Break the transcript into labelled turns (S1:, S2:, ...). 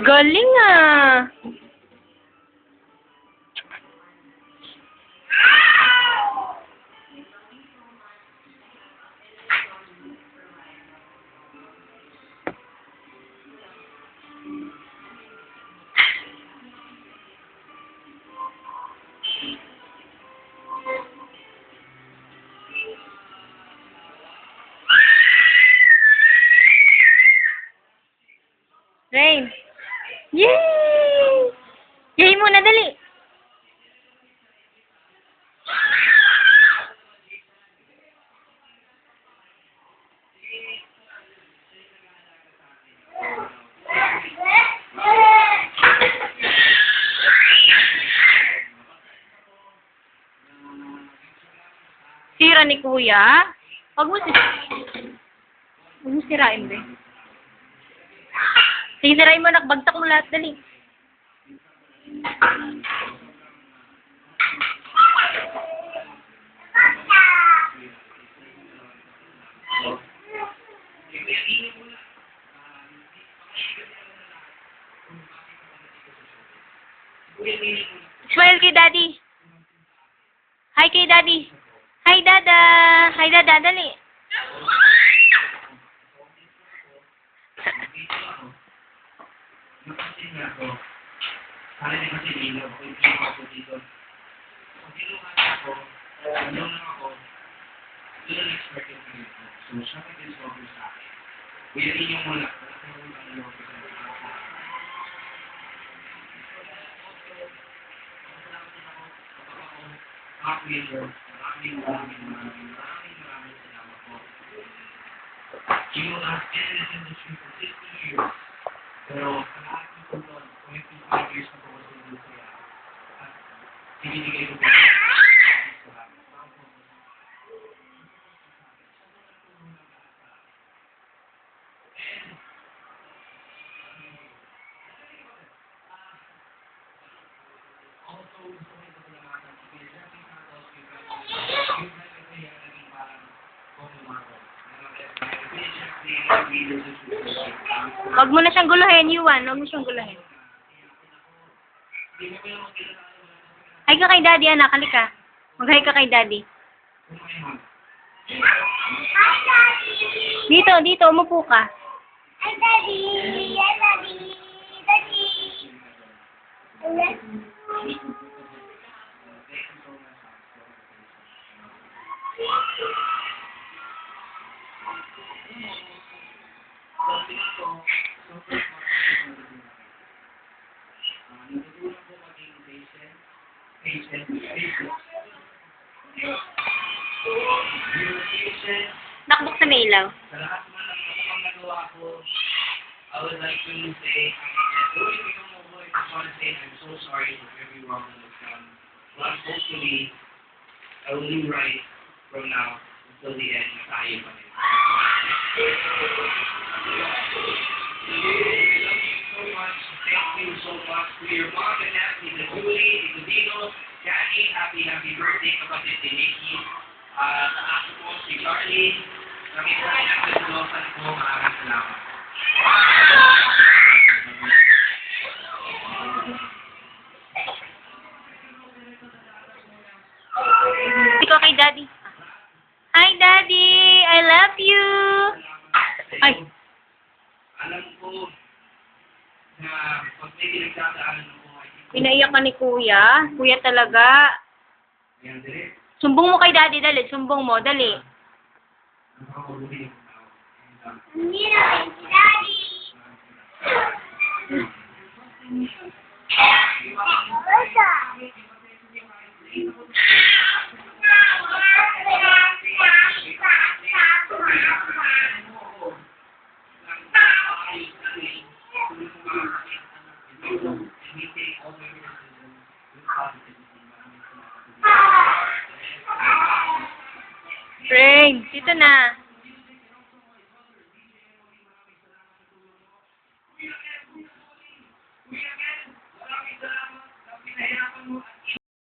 S1: Galing ah! Rain! Yay! Yay muna, dali! Sira ni Kuya? Huwag mo sirain, be. Sige, sirain mo, nakbagtak mo lahat, dali. Smile kay Daddy. Hi kay Daddy. Hi, Dada. Hi, Dada. Dali.
S2: Napansin nga ako, para din kasi ilaw, kung hindi ako dito. Kung tinukan ako, ano lang ako, doon ang expert yung ganito. So, siya nag-discover sa akin. Kaya rin yung wala, nagkaroon ang ilaw ko sa mga. Maraming salamat po. You have been in this industry for 50 years. Pero lahat ng tulong, 25 years na po sa industriya. At binibigay ko po.
S1: Huwag mo na siyang guluhin, Yuan. Huwag mo siyang guluhin. Hi ka kay Daddy, anak. Halika. Mag-hi ka kay Daddy. Dito, dito. Umupo ka.
S3: Hi, Daddy. Hi, Daddy. Daddy.
S1: Nakbuksan na ilaw.
S2: Sa lahat naman ng nagawa ko, I would like to say, going to become a boy, I just want to say I'm so sorry for everyone who has done. But hopefully, I will do right from now until the end na tayo pa rin. So much. Thank you so much to your mom and dad, to Julie, to Dino, Jackie, happy birthday kapatid ni Nikki. Sa aso ko, si Charlie, kami po ay nagkatulosan ko, maraming salamat.
S1: Ikaw kay Daddy. Hi, Daddy! I love you! Ay!
S2: Alam ko na pag may pinagdadaanan mo ay
S1: Pinaiyak ka ni Kuya. Kuya talaga.
S2: yan direct.
S1: Sumbong mo kay Daddy, dali. Sumbong mo, dali.
S2: Nakakabuhin yung tao.
S3: Hindi na kay Daddy. Rosa.
S1: Frank, dito na.